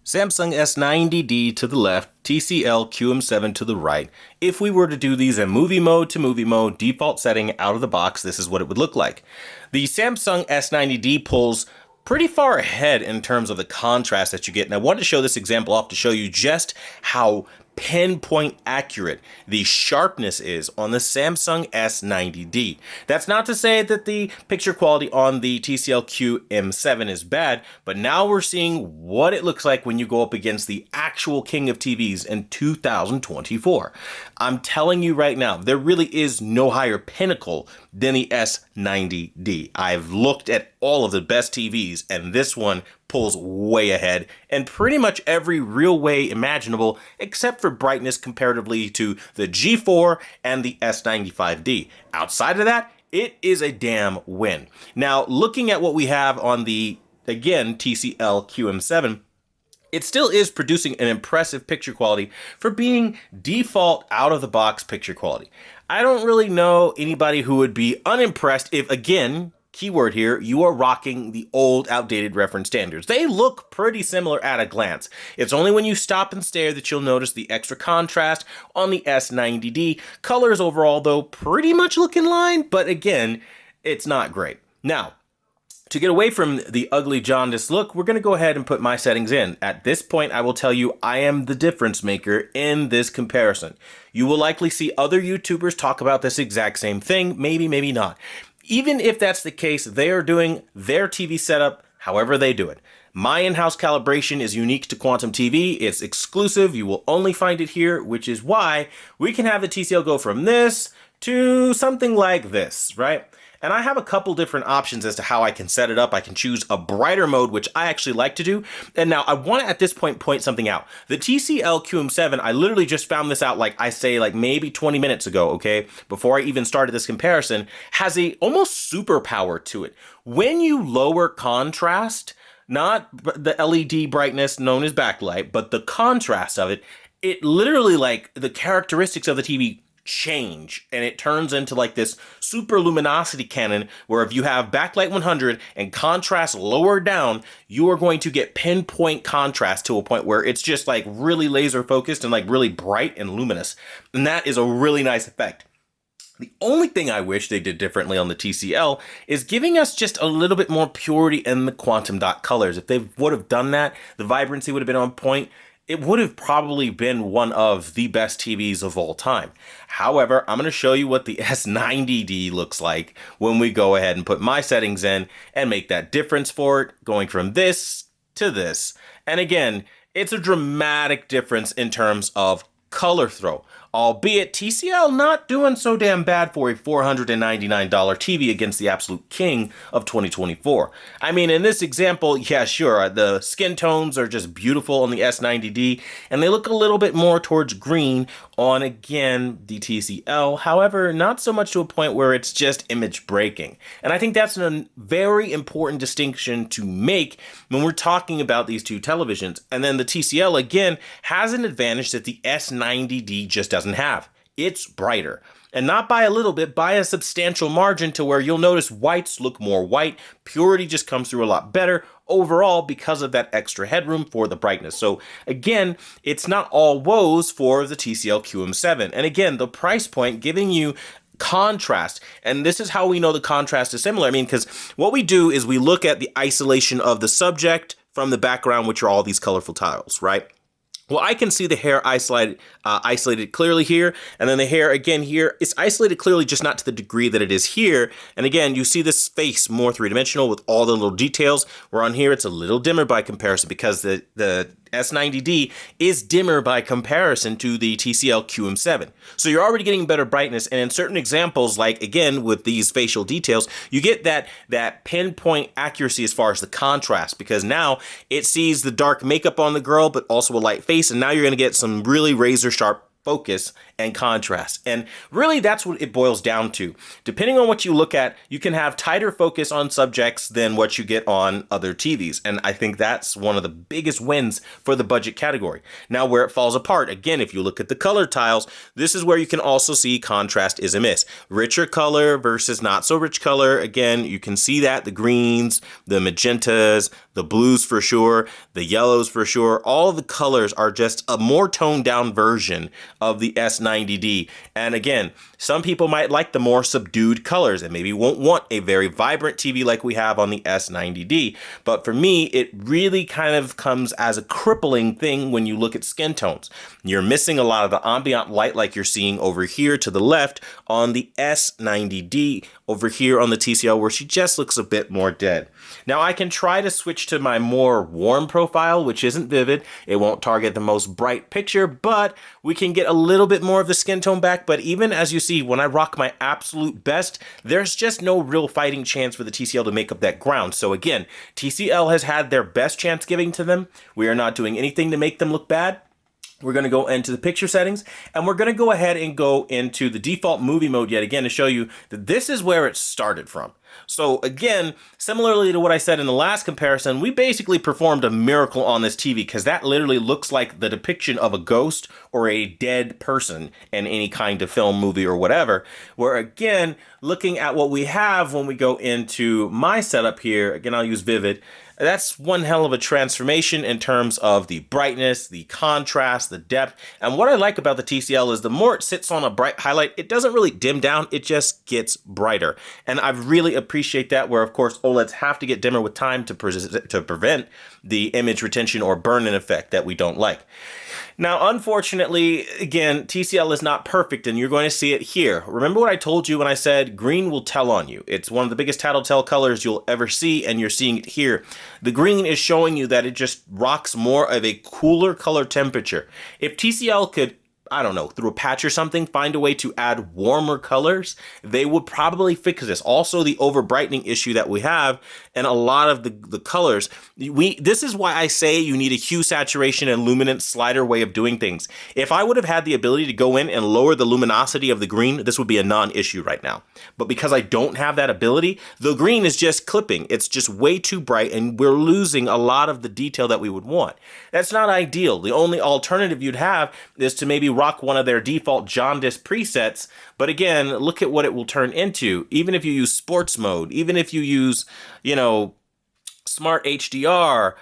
Samsung S90D to the left, TCL QM7 to the right. If we were to do these in movie mode to movie mode, default setting out of the box, this is what it would look like. The Samsung S90D pulls pretty far ahead in terms of the contrast that you get. And I wanted to show this example off to show you just how pinpoint accurate the sharpness is on the Samsung S90D. That's not to say that the picture quality on the TCL QM7 is bad, but now we're seeing what it looks like when you go up against the actual king of TVs in 2024. I'm telling you right now, there really is no higher pinnacle than the S90D. I've looked at all of the best TVs, and this one pulls way ahead in pretty much every real way imaginable, except for brightness comparatively to the G4 and the S95D. Outside of that, it is a damn win. Now, looking at what we have on the, again, TCL QM7, it still is producing an impressive picture quality for being default out-of-the-box picture quality. I don't really know anybody who would be unimpressed if, again, keyword here, you are rocking the old, outdated reference standards. They look pretty similar at a glance. It's only when you stop and stare that you'll notice the extra contrast on the S90D. Colors overall, though, pretty much look in line, but again, it's not great. Now, to get away from the ugly jaundice look, we're going to go ahead and put my settings in. At this point, I will tell you I am the difference maker in this comparison. You will likely see other YouTubers talk about this exact same thing, maybe, maybe not. Even if that's the case, they are doing their TV setup however they do it. My in-house calibration is unique to Quantum TV. It's exclusive. You will only find it here, which is why we can have the TCL go from this to something like this, right? And I have a couple different options as to how I can set it up. I can choose a brighter mode, which I actually like to do. And now I want to, at this point something out. The TCL QM7, I literally just found this out, like maybe 20 minutes ago, okay? Before I even started this comparison, has a almost superpower to it. When you lower contrast, not the LED brightness known as backlight, but the contrast of it, it literally, like, the characteristics of the TV change, and it turns into like this super luminosity cannon where if you have backlight 100 and contrast lower down, you are going to get pinpoint contrast to a point where it's just like really laser focused and like really bright and luminous. And that is a really nice effect. The only thing I wish they did differently on the TCL is giving us just a little bit more purity in the quantum dot colors. If they would have done that, the vibrancy would have been on point. It would have probably been one of the best TVs of all time. However, I'm going to show you what the S90D looks like when we go ahead and put my settings in and make that difference for it, going from this to this. And again, it's a dramatic difference in terms of color throw, albeit TCL not doing so damn bad for a $499 TV against the absolute king of 2024. I mean, in this example, yeah, sure, the skin tones are just beautiful on the S90D, and they look a little bit more towards green on, again, the TCL. However, not so much to a point where it's just image breaking. And I think that's a very important distinction to make when we're talking about these two televisions. And then the TCL, again, has an advantage that the S90D just doesn't have. It's brighter. And not by a little bit, by a substantial margin, to where you'll notice whites look more white. Purity just comes through a lot better overall because of that extra headroom for the brightness. So again, it's not all woes for the TCL QM7. And again, the price point giving you contrast. And this is how we know the contrast is similar. I mean, because what we do is we look at the isolation of the subject from the background, which are all these colorful tiles, right? Well, I can see the hair isolated clearly here, and then the hair again here, it's isolated clearly, just not to the degree that it is here. And again, you see this face more three-dimensional with all the little details, where on here it's a little dimmer by comparison because the S90D is dimmer by comparison to the TCL QM7. So you're already getting better brightness, and in certain examples, like again with these facial details, you get that pinpoint accuracy as far as the contrast, because now it sees the dark makeup on the girl but also a light face, and now you're going to get some really razor sharp focus and contrast. And really that's what it boils down to. Depending on what you look at, you can have tighter focus on subjects than what you get on other TVs. And I think that's one of the biggest wins for the budget category. Now, where it falls apart, again, if you look at the color tiles, this is where you can also see contrast is a miss. Richer color versus not so rich color. Again, you can see that the greens, the magentas, the blues for sure, the yellows for sure. All of the colors are just a more toned down version of the S90D. And again, some people might like the more subdued colors and maybe won't want a very vibrant TV like we have on the S90D. But for me, it really kind of comes as a crippling thing when you look at skin tones. You're missing a lot of the ambient light like you're seeing over here to the left on the S90D, over here on the TCL where she just looks a bit more dead. Now I can try to switch to my more warm profile, which isn't vivid. It won't target the most bright picture, but we can get a little bit more of the skin tone back. But even as you see, when I rock my absolute best, there's just no real fighting chance for the TCL to make up that ground. So again, TCL has had their best chance giving to them. We are not doing anything to make them look bad. We're going to go into the picture settings, and we're going to go ahead and go into the default movie mode yet again to show you that this is where it started from. So again, similarly to what I said in the last comparison, we basically performed a miracle on this TV because that literally looks like the depiction of a ghost or a dead person in any kind of film, movie, or whatever. Where again, looking at what we have when we go into my setup here, again, I'll use Vivid. That's one hell of a transformation in terms of the brightness, the contrast, the depth. And what I like about the TCL is the more it sits on a bright highlight, it doesn't really dim down, it just gets brighter. And I really appreciate that, where of course OLEDs have to get dimmer with time to prevent the image retention or burn-in effect that we don't like. Now, unfortunately, again, TCL is not perfect, and you're going to see it here. Remember what I told you when I said green will tell on you. It's one of the biggest tattletale colors you'll ever see, and you're seeing it here. The green is showing you that it just rocks more of a cooler color temperature. If TCL could, I don't know, through a patch or something, find a way to add warmer colors, they would probably fix this. Also, the over brightening issue that we have and a lot of the colors. This is why I say you need a hue saturation and luminance slider way of doing things. If I would have had the ability to go in and lower the luminosity of the green, this would be a non-issue right now. But because I don't have that ability, the green is just clipping. It's just way too bright, and we're losing a lot of the detail that we would want. That's not ideal. The only alternative you'd have is to maybe rock one of their default jaundice presets. But again, look at what it will turn into. Even if you use sports mode, even if you use, smart HDR,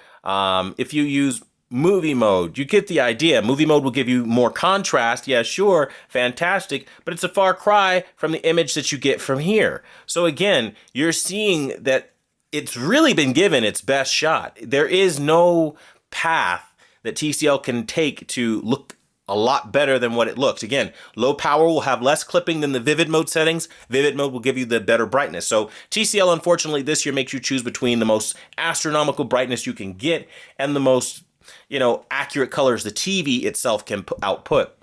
if you use movie mode, you get the idea. Movie mode will give you more contrast. Yeah, sure, fantastic, but it's a far cry from the image that you get from here. So again, you're seeing that it's really been given its best shot. There is no path that TCL can take to look a lot better than what it looks. Again, low power will have less clipping than the vivid mode settings. Vivid mode will give you the better brightness. So TCL, unfortunately, this year makes you choose between the most astronomical brightness you can get and the most, accurate colors the TV itself can output.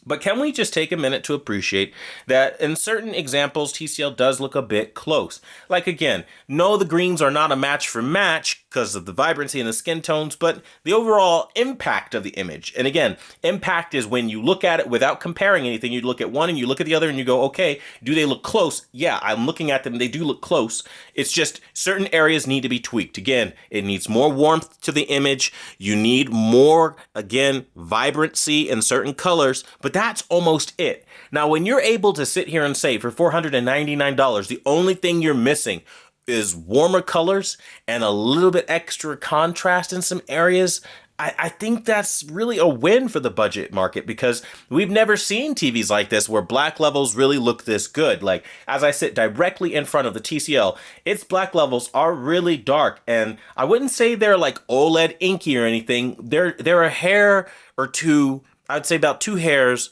But can we just take a minute to appreciate that in certain examples, TCL does look a bit close. Like again, no, the greens are not a match for match because of the vibrancy and the skin tones, but the overall impact of the image. And again, impact is when you look at it without comparing anything. You look at one and you look at the other and you go, okay, do they look close? Yeah, I'm looking at them. They do look close. It's just certain areas need to be tweaked. Again, it needs more warmth to the image. You need more, again, vibrancy in certain colors, but that's almost it. Now, when you're able to sit here and say for $499, the only thing you're missing is warmer colors and a little bit extra contrast in some areas, I think that's really a win for the budget market, because we've never seen TVs like this where black levels really look this good. Like, as I sit directly in front of the TCL, its black levels are really dark, and I wouldn't say they're like OLED inky or anything. They're a hair or two, I'd say about 2 hairs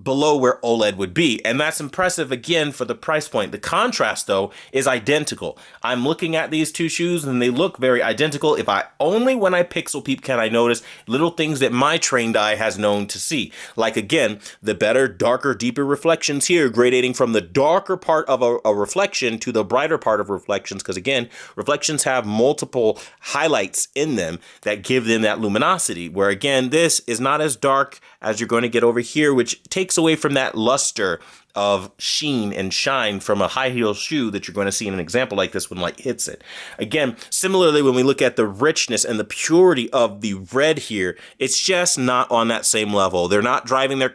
below where OLED would be. And that's impressive, again, for the price point. The contrast, though, is identical. I'm looking at these two shoes and they look very identical. Only when I pixel peep can I notice little things that my trained eye has known to see. Like, again, the better, darker, deeper reflections here, gradating from the darker part of a reflection to the brighter part of reflections. Because again, reflections have multiple highlights in them that give them that luminosity. Where again, this is not as dark as you're going to get over here, which takes takes away from that luster of sheen and shine from a high heel shoe that you're going to see in an example like this when light hits it. Again, similarly, when we look at the richness and the purity of the red here, it's just not on that same level. They're not driving their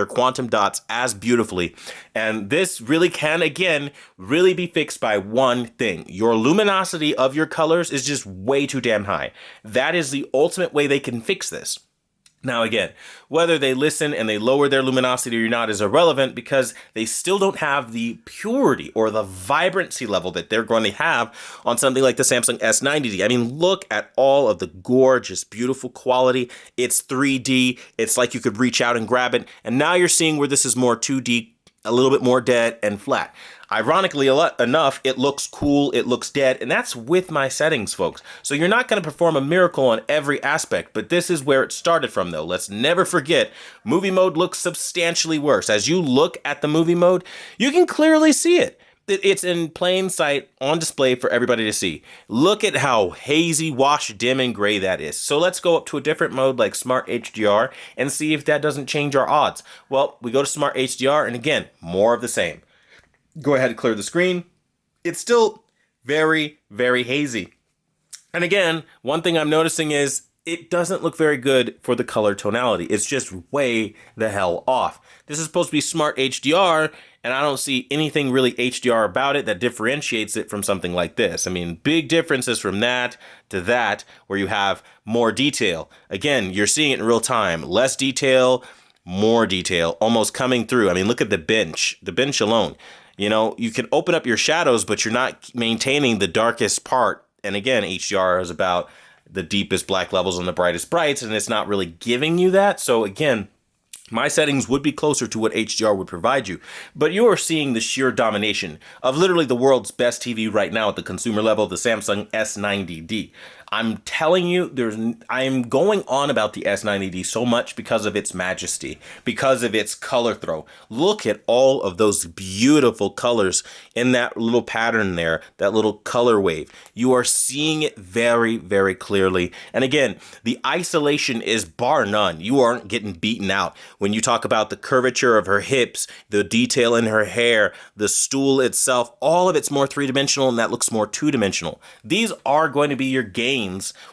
quantum dots as beautifully. And this really can, again, really be fixed by one thing. Your luminosity of your colors is just way too damn high. That is the ultimate way they can fix this. Now again, whether they listen and they lower their luminosity or not is irrelevant because they still don't have the purity or the vibrancy level that they're going to have on something like the Samsung S90D. I mean, look at all of the gorgeous, beautiful quality. It's 3D. It's like you could reach out and grab it. And now you're seeing where this is more 2D, a little bit more dead and flat. Ironically enough, it looks cool, it looks dead, and that's with my settings, folks. So you're not going to perform a miracle on every aspect, but this is where it started from, though. Let's never forget, movie mode looks substantially worse. As you look at the movie mode, you can clearly see it. It's in plain sight on display for everybody to see. Look at how hazy, washed, dim, and gray that is. So let's go up to a different mode like Smart HDR and see if that doesn't change our odds. Well, we go to Smart HDR, and again, more of the same. Go ahead and clear the screen. It's still very, very hazy. And again, one thing I'm noticing is it doesn't look very good for the color tonality. It's just way the hell off. This is supposed to be Smart HDR, and I don't see anything really HDR about it that differentiates it from something like this. I mean, big differences from that to that, where you have more detail. Again, you're seeing it in real time. Less detail, more detail, almost coming through. I mean, look at the bench alone. You know, you can open up your shadows, but you're not maintaining the darkest part. And again, HDR is about the deepest black levels and the brightest brights, and it's not really giving you that. So again, my settings would be closer to what HDR would provide you. But you are seeing the sheer domination of literally the world's best TV right now at the consumer level, the Samsung S90D. I'm telling you, I'm going on about the S90D so much because of its majesty, because of its color throw. Look at all of those beautiful colors in that little pattern there, that little color wave. You are seeing it very, very clearly. And again, the isolation is bar none. You aren't getting beaten out. When you talk about the curvature of her hips, the detail in her hair, the stool itself, all of it's more three-dimensional and that looks more two-dimensional. These are going to be your gains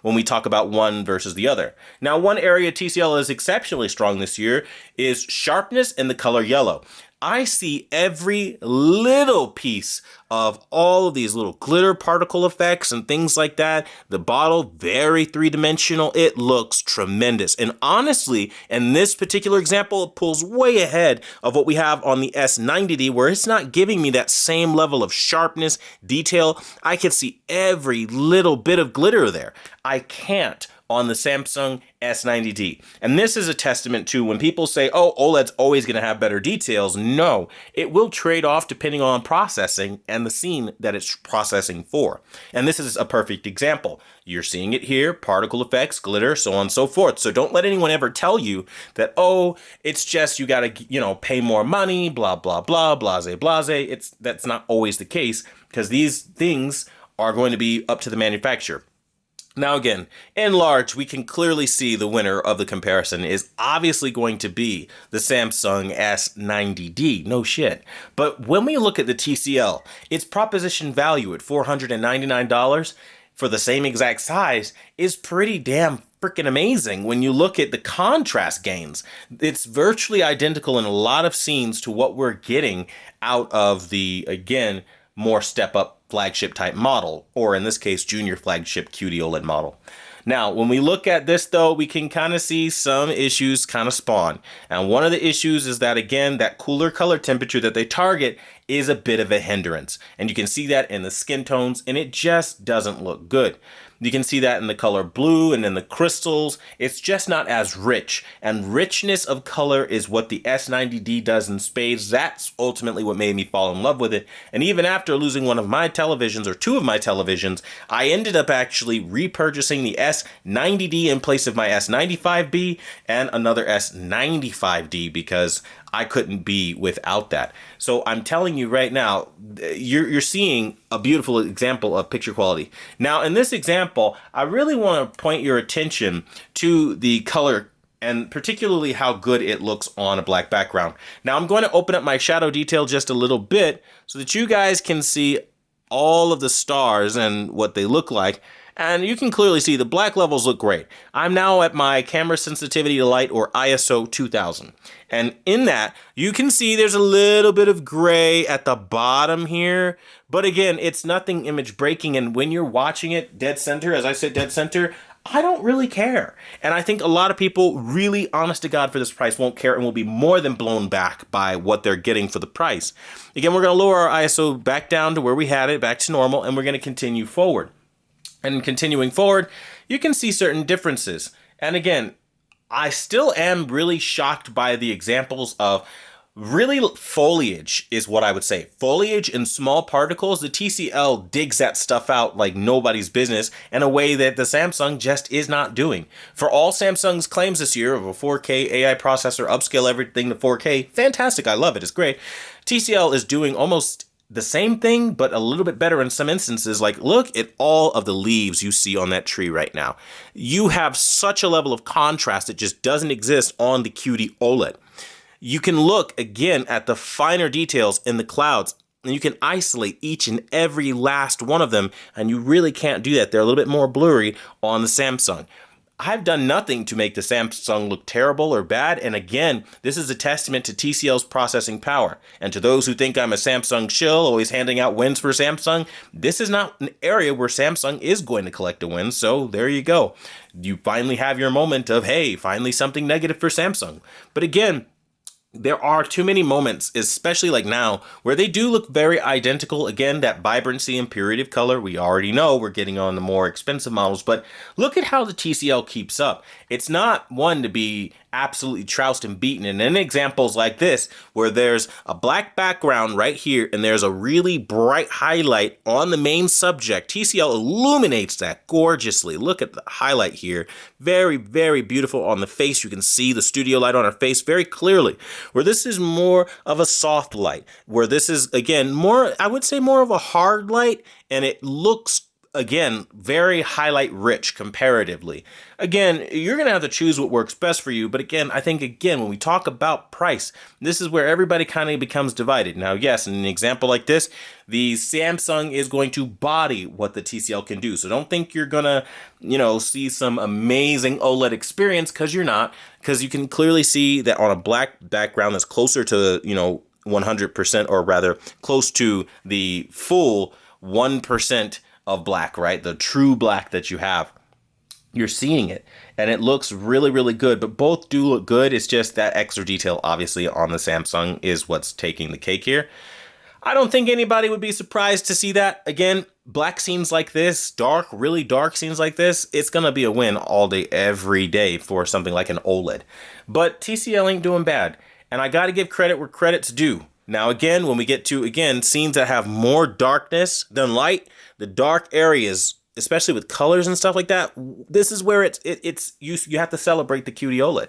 when we talk about one versus the other. Now, one area TCL is exceptionally strong this year is sharpness in the color yellow. I see every little piece of all of these little glitter particle effects and things like that. The bottle, very three-dimensional. It looks tremendous. And honestly, in this particular example, it pulls way ahead of what we have on the S90D, where it's not giving me that same level of sharpness, detail. I can see every little bit of glitter there. I can't on the Samsung S90D. And this is a testament to when people say, oh, OLED's always going to have better details. No, it will trade off depending on processing and the scene that it's processing for. And this is a perfect example. You're seeing it here, particle effects, glitter, so on and so forth. So don't let anyone ever tell you that, oh, it's just you got to, pay more money, blah, blah, blah, blase, blase. That's not always the case because these things are going to be up to the manufacturer. Now again, in large, we can clearly see the winner of the comparison is obviously going to be the Samsung S90D, no shit. But when we look at the TCL, its proposition value at $499 for the same exact size is pretty damn freaking amazing when you look at the contrast gains. It's virtually identical in a lot of scenes to what we're getting out of the, again, more step-up flagship type model, or in this case, junior flagship QD OLED model. Now, when we look at this though, we can kind of see some issues kind of spawn. And one of the issues is that, again, that cooler color temperature that they target is a bit of a hindrance. And you can see that in the skin tones, and it just doesn't look good. You can see that in the color blue and in the crystals. It's just not as rich. And richness of color is what the S90D does in spades. That's ultimately what made me fall in love with it. And even after losing one of my televisions, or two of my televisions, I ended up actually repurchasing the S90D in place of my S95B and another S95D because I couldn't be without that. So I'm telling you right now, you're seeing a beautiful example of picture quality. Now, in this example, I really want to point your attention to the color and particularly how good it looks on a black background. Now I'm going to open up my shadow detail just a little bit so that you guys can see all of the stars and what they look like. And you can clearly see the black levels look great. I'm now at my camera sensitivity to light, or ISO 2000. And in that, you can see there's a little bit of gray at the bottom here. But again, it's nothing image breaking. And when you're watching it dead center, as I said, dead center, I don't really care. And I think a lot of people really, honest to God, for this price won't care and will be more than blown back by what they're getting for the price. Again, we're going to lower our ISO back down to where we had it, back to normal, and we're going to continue forward. And continuing forward, you can see certain differences. And again, I still am really shocked by the examples of really foliage is what I would say. Foliage and small particles, the TCL digs that stuff out like nobody's business in a way that the Samsung just is not doing. For all Samsung's claims this year of a 4K AI processor, upscale everything to 4K, fantastic, I love it, it's great. TCL is doing almost the same thing, but a little bit better in some instances. Like, look at all of the leaves you see on that tree right now. You have such a level of contrast that just doesn't exist on the QD OLED. You can look again at the finer details in the clouds, and you can isolate each and every last one of them, and you really can't do that. They're a little bit more blurry on the Samsung. I've done nothing to make the Samsung look terrible or bad, and again, this is a testament to TCL's processing power. And to those who think I'm a Samsung shill, always handing out wins for Samsung, this is not an area where Samsung is going to collect a win, so there you go. You finally have your moment of, hey, finally something negative for Samsung. But again, there are too many moments, especially like now, where they do look very identical. Again, that vibrancy and purity of color, we already know we're getting on the more expensive models, but look at how the TCL keeps up. It's not one to be absolutely trounced and beaten. And in examples like this, where there's a black background right here, and there's a really bright highlight on the main subject, TCL illuminates that gorgeously. Look at the highlight here. Very, very beautiful on the face. You can see the studio light on our face very clearly. Where this is more of a soft light, where this is, again, more, I would say more of a hard light, and it looks, again, very highlight rich comparatively. Again, you're going to have to choose what works best for you. But again, I think, again, when we talk about price, this is where everybody kind of becomes divided. Now, yes, in an example like this, the Samsung is going to body what the TCL can do. So don't think you're going to, see some amazing OLED experience, because you're not. Because you can clearly see that on a black background that's closer to, 100%, or rather close to the full 1% of black, right? The true black that you have. You're seeing it, and it looks really, really good, but both do look good. It's just that extra detail, obviously, on the Samsung is what's taking the cake here. I don't think anybody would be surprised to see that. Again, black scenes like this, dark, really dark scenes like this, it's going to be a win all day, every day for something like an OLED. But TCL ain't doing bad, and I got to give credit where credit's due. Now, again, when we get to, scenes that have more darkness than light, the dark areas, especially with colors and stuff like that, this is where you have to celebrate the QD OLED.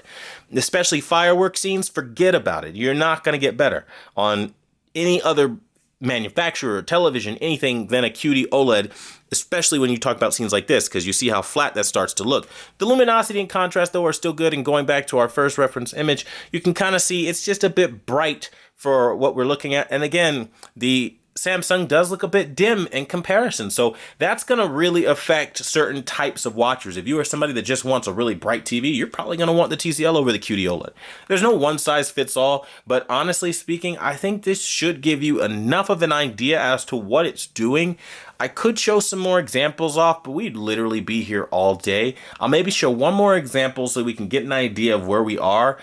Especially fireworks scenes, forget about it. You're not going to get better on any other manufacturer, television, anything than a QD OLED, especially when you talk about scenes like this, because you see how flat that starts to look. The luminosity and contrast, though, are still good, and going back to our first reference image, you can kind of see it's just a bit bright for what we're looking at. And again, the Samsung does look a bit dim in comparison. So that's going to really affect certain types of watchers. If you are somebody that just wants a really bright TV, you're probably going to want the TCL over the QD OLED. There's no one size fits all, but honestly speaking, I think this should give you enough of an idea as to what it's doing. I could show some more examples off, but we'd literally be here all day. I'll maybe show one more example so we can get an idea of where we are.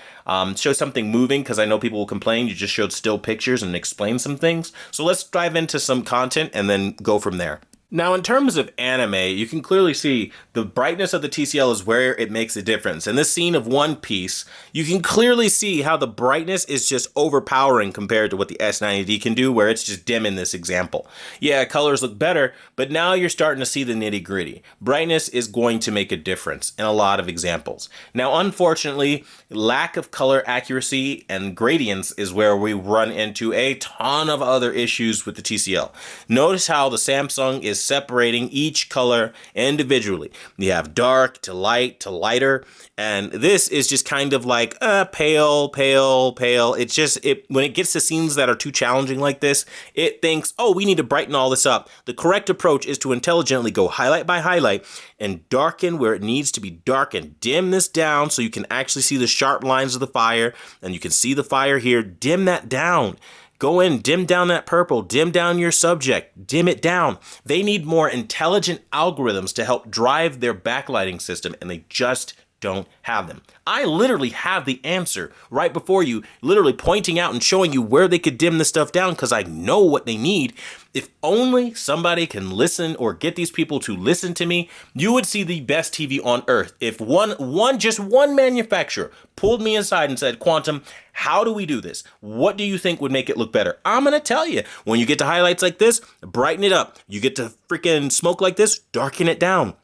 Show something moving, because I know people will complain you just showed still pictures, and explain some things. So let's dive into some content and then go from there. Now, in terms of anime, you can clearly see the brightness of the TCL is where it makes a difference. In this scene of One Piece, you can clearly see how the brightness is just overpowering compared to what the S90D can do, where it's just dim in this example. Yeah, colors look better, but now you're starting to see the nitty-gritty. Brightness is going to make a difference in a lot of examples. Now, unfortunately, lack of color accuracy and gradients is where we run into a ton of other issues with the TCL. Notice how the Samsung is is separating each color individually. You have dark to light to lighter, and this is just kind of like pale, pale, pale. It's just, when it gets to scenes that are too challenging like this, it thinks, oh, we need to brighten all this up. The correct approach is to intelligently go highlight by highlight and darken where it needs to be dark and dim this down so you can actually see the sharp lines of the fire, and you can see the fire here. Dim that down. Go in, dim down that purple, dim down your subject, dim it down. They need more intelligent algorithms to help drive their backlighting system, and they just don't have them. I literally have the answer right before you, literally pointing out and showing you where they could dim this stuff down because I know what they need. If only somebody can listen or get these people to listen to me, you would see the best TV on earth. If just one manufacturer pulled me aside and said, Quantum, how do we do this? What do you think would make it look better? I'm going to tell you. When you get to highlights like this, brighten it up. You get to freaking smoke like this, darken it down.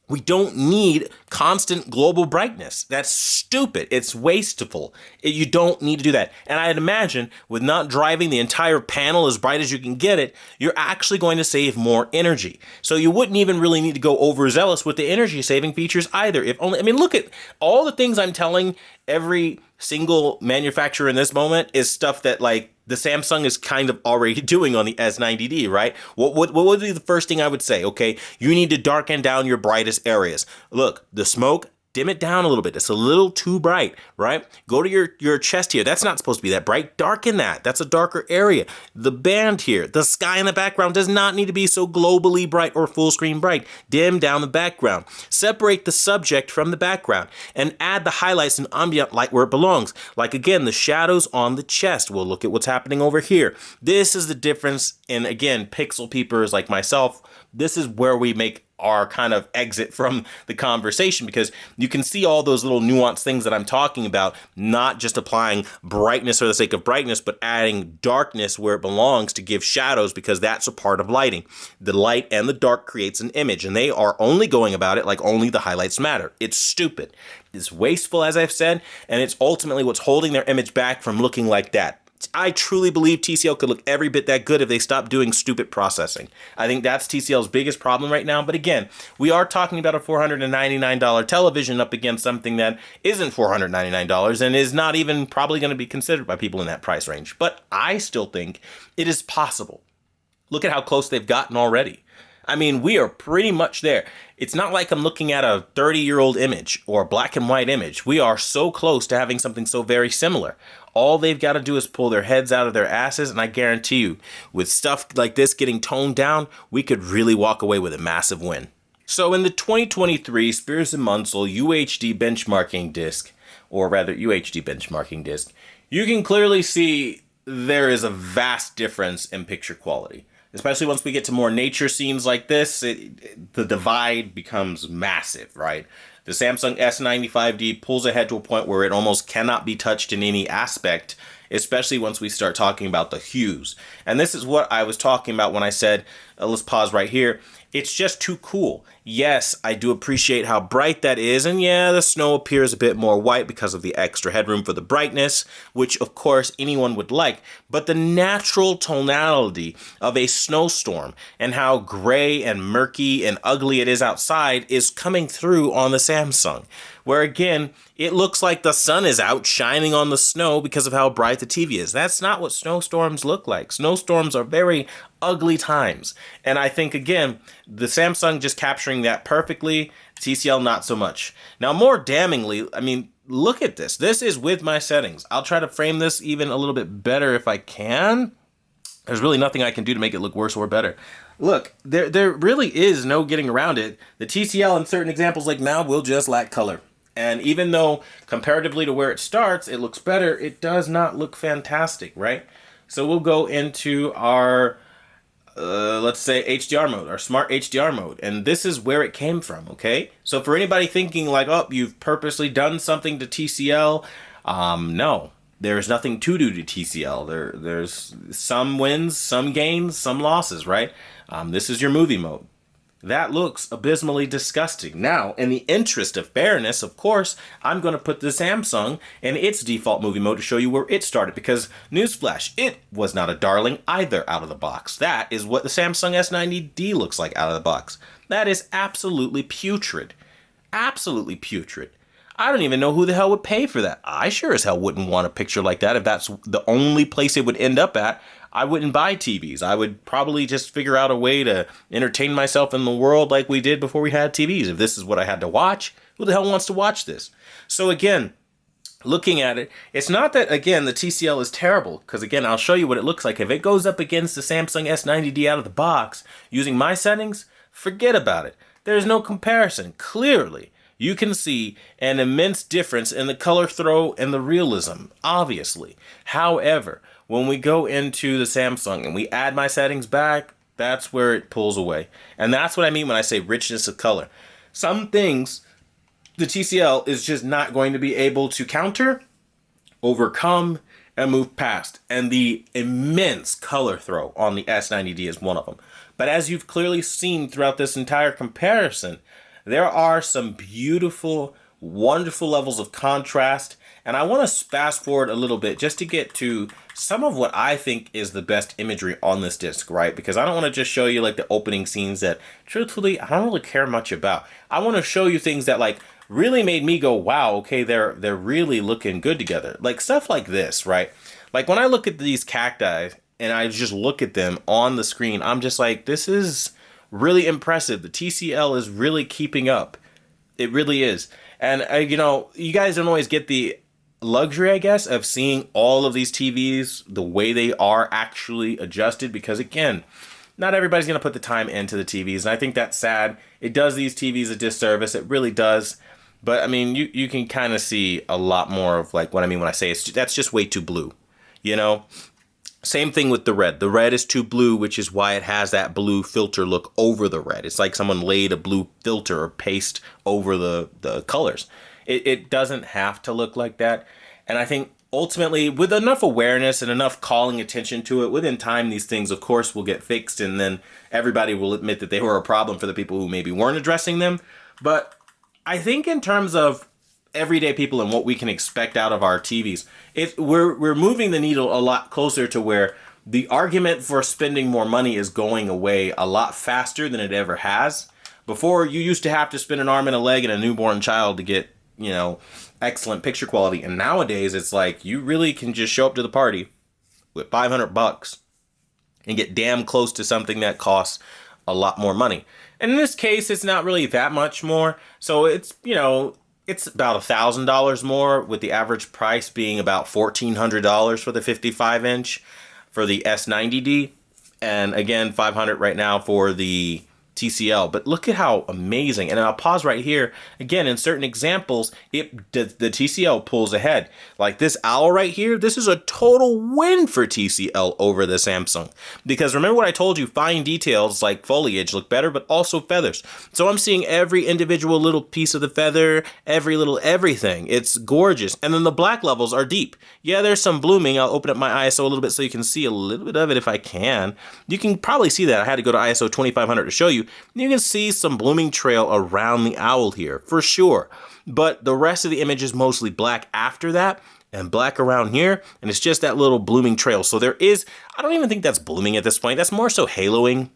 We don't need constant global brightness. That's stupid. It's wasteful. You don't need to do that. And I'd imagine with not driving the entire panel as bright as you can get it, you're actually going to save more energy. So you wouldn't even really need to go overzealous with the energy saving features either. If only, I mean, look at all the things I'm telling every single manufacturer in this moment is stuff that like the Samsung is kind of already doing on the S90D, right? What would be the first thing I would say? Okay, you need to darken down your brightest areas. Look, the smoke, dim it down a little bit. It's a little too bright, right? Go to your chest here. That's not supposed to be that bright. Darken that. That's a darker area. The band here, the sky in the background does not need to be so globally bright or full screen bright. Dim down the background. Separate the subject from the background and add the highlights and ambient light where it belongs. Like again, the shadows on the chest. We'll look at what's happening over here. This is the difference in, again, pixel peepers like myself. This is where we make our kind of exit from the conversation, because you can see all those little nuanced things that I'm talking about, not just applying brightness for the sake of brightness, but adding darkness where it belongs to give shadows, because that's a part of lighting. The light and the dark creates an image, and they are only going about it like only the highlights matter. It's stupid. It's wasteful, as I've said, and it's ultimately what's holding their image back from looking like that. I truly believe TCL could look every bit that good if they stopped doing stupid processing. I think that's TCL's biggest problem right now. But again, we are talking about a $499 television up against something that isn't $499 and is not even probably going to be considered by people in that price range. But I still think it is possible. Look at how close they've gotten already. I mean, we are pretty much there. It's not like I'm looking at a 30-year-old image or a black and white image. We are so close to having something so very similar. All they've got to do is pull their heads out of their asses, and I guarantee you, with stuff like this getting toned down, we could really walk away with a massive win. So in the 2023 Spears & Munsell UHD benchmarking disc, or rather UHD benchmarking disc, you can clearly see there is a vast difference in picture quality. Especially once we get to more nature scenes like this, the divide becomes massive, right? The Samsung S95D pulls ahead to a point where it almost cannot be touched in any aspect, especially once we start talking about the hues. And this is what I was talking about when I said, let's pause right here. It's just too cool. Yes, I do appreciate how bright that is, and yeah, the snow appears a bit more white because of the extra headroom for the brightness, which of course anyone would like, but the natural tonality of a snowstorm and how gray and murky and ugly it is outside is coming through on the Samsung, where again, it looks like the sun is out shining on the snow because of how bright the TV is. That's not what snowstorms look like. Snowstorms are very ugly times. And I think, again, the Samsung just capturing that perfectly, TCL not so much. Now, more damningly, I mean, look at this. This is with my settings. I'll try to frame this even a little bit better if I can. There's really nothing I can do to make it look worse or better. Look, there really is no getting around it. The TCL in certain examples like now will just lack color. And even though comparatively to where it starts, it looks better, it does not look fantastic, right? So we'll go into our, let's say HDR mode, our smart HDR mode. And this is where it came from, okay? So for anybody thinking like, oh, you've purposely done something to TCL, no. There's nothing to do to TCL. There's some wins, some gains, some losses, right? This is your movie mode. That looks abysmally disgusting. Now, in the interest of fairness, of course, I'm going to put the Samsung in its default movie mode to show you where it started, because newsflash, it was not a darling either out of the box. That is what the Samsung S90D looks like out of the box. That is absolutely putrid. Absolutely putrid. I don't even know who the hell would pay for that. I sure as hell wouldn't want a picture like that. If that's the only place it would end up at, I wouldn't buy TVs. I would probably just figure out a way to entertain myself in the world like we did before we had TVs. If this is what I had to watch, who the hell wants to watch this? So again, looking at it, it's not that, again, the TCL is terrible, because again, I'll show you what it looks like. If it goes up against the Samsung S90D out of the box using my settings, forget about it. There's no comparison. Clearly, you can see an immense difference in the color throw and the realism, obviously. However, when we go into the Samsung and we add my settings back, that's where it pulls away. And that's what I mean when I say richness of color. Some things the TCL is just not going to be able to counter, overcome, and move past. And the immense color throw on the S90D is one of them. But as you've clearly seen throughout this entire comparison, there are some beautiful, wonderful levels of contrast. And I want to fast forward a little bit just to get to some of what I think is the best imagery on this disc, right? Because I don't want to just show you like the opening scenes that, truthfully, I don't really care much about. I want to show you things that like really made me go, wow, okay, they're really looking good together. Like stuff like this, right? Like when I look at these cacti and I just look at them on the screen, I'm just like, this is really impressive. The TCL is really keeping up. It really is. And, you know, you guys don't always get the luxury, I guess, of seeing all of these TVs the way they are actually adjusted, because, again, not everybody's going to put the time into the TVs. And I think that's sad. It does these TVs a disservice. It really does. But, I mean, you can kind of see a lot more of, like, what I mean when I say that's just way too blue, you know? Same thing with the red. The red is too blue, which is why it has that blue filter look over the red. It's like someone laid a blue filter or paste over the colors. It doesn't have to look like that. And I think ultimately, with enough awareness and enough calling attention to it, within time, these things, of course, will get fixed. And then everybody will admit that they were a problem for the people who maybe weren't addressing them. But I think in terms of everyday people and what we can expect out of our TVs, we're moving the needle a lot closer to where the argument for spending more money is going away a lot faster than it ever has. Before, you used to have to spend an arm and a leg and a newborn child to get, you know, excellent picture quality. And nowadays, it's like you really can just show up to the party with $500 and get damn close to something that costs a lot more money. And in this case, it's not really that much more. So it's, you know, it's about $1,000 more, with the average price being about $1,400 for the 55-inch for the S90D. And again, $500 right now for the TCL. But look at how amazing. And I'll pause right here. Again, in certain examples, the TCL pulls ahead. Like this owl right here, this is a total win for TCL over the Samsung. Because remember what I told you, fine details like foliage look better, but also feathers. So I'm seeing every individual little piece of the feather, every little everything. It's gorgeous. And then the black levels are deep. Yeah, there's some blooming. I'll open up my ISO a little bit so you can see a little bit of it if I can. You can probably see that. I had to go to ISO 2500 to show you. You can see some blooming trail around the owl here, for sure. But the rest of the image is mostly black after that, and black around here, and it's just that little blooming trail. So there is, I don't even think that's blooming at this point. That's more so haloing,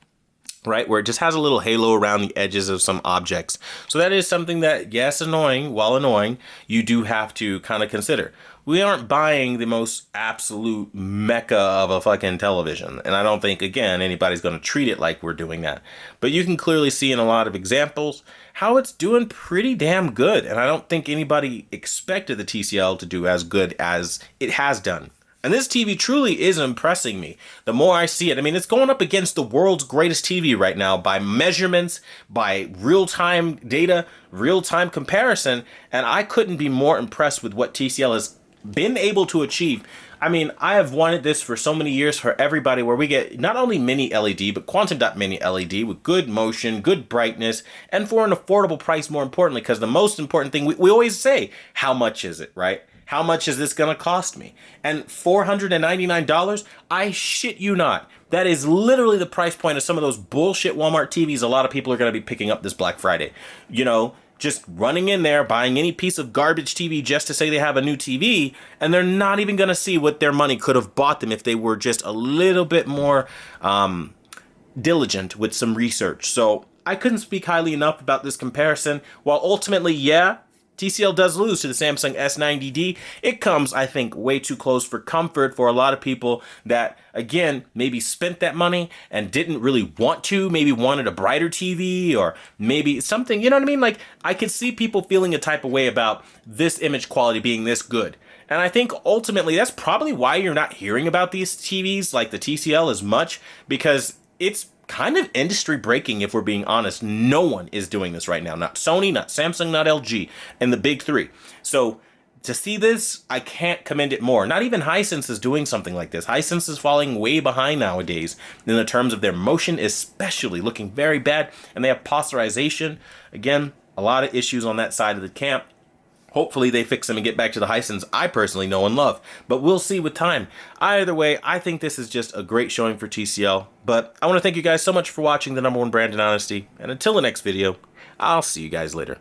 right? Where it just has a little halo around the edges of some objects. So that is something that, yes, annoying, while annoying, you do have to kind of consider. We aren't buying the most absolute mecca of a fucking television. And I don't think, again, anybody's going to treat it like we're doing that. But you can clearly see in a lot of examples how it's doing pretty damn good. And I don't think anybody expected the TCL to do as good as it has done. And this TV truly is impressing me. The more I see it, I mean, it's going up against the world's greatest TV right now by measurements, by real-time data, real-time comparison. And I couldn't be more impressed with what TCL has been able to achieve. I mean, I have wanted this for so many years for everybody, where we get not only mini LED, but quantum dot mini LED with good motion, good brightness, and for an affordable price, more importantly, because the most important thing, we always say, how much is it, right? How much is this going to cost me? And $499, I shit you not, That is literally the price point of some of those bullshit Walmart TVs a lot of people are going to be picking up this Black Friday. You know, just running in there, buying any piece of garbage TV just to say they have a new TV, and they're not even going to see what their money could have bought them if they were just a little bit more diligent with some research. So I couldn't speak highly enough about this comparison. While ultimately, yeah, TCL does lose to the Samsung S90D. It comes, I think, way too close for comfort for a lot of people that, again, maybe spent that money and didn't really want to, maybe wanted a brighter TV or maybe something, you know what I mean? Like, I could see people feeling a type of way about this image quality being this good. And I think ultimately that's probably why you're not hearing about these TVs like the TCL as much, because it's kind of industry breaking, if we're being honest. No one is doing this right now. Not Sony, not Samsung, not LG, and the big three. So to see this, I can't commend it more. Not even Hisense is doing something like this. Hisense is falling way behind nowadays in the terms of their motion, especially looking very bad, and they have posterization. Again, a lot of issues on that side of the camp. Hopefully they fix them and get back to the Hisense I personally know and love. But we'll see with time. Either way, I think this is just a great showing for TCL. But I want to thank you guys so much for watching the #1 brand in honesty. And until the next video, I'll see you guys later.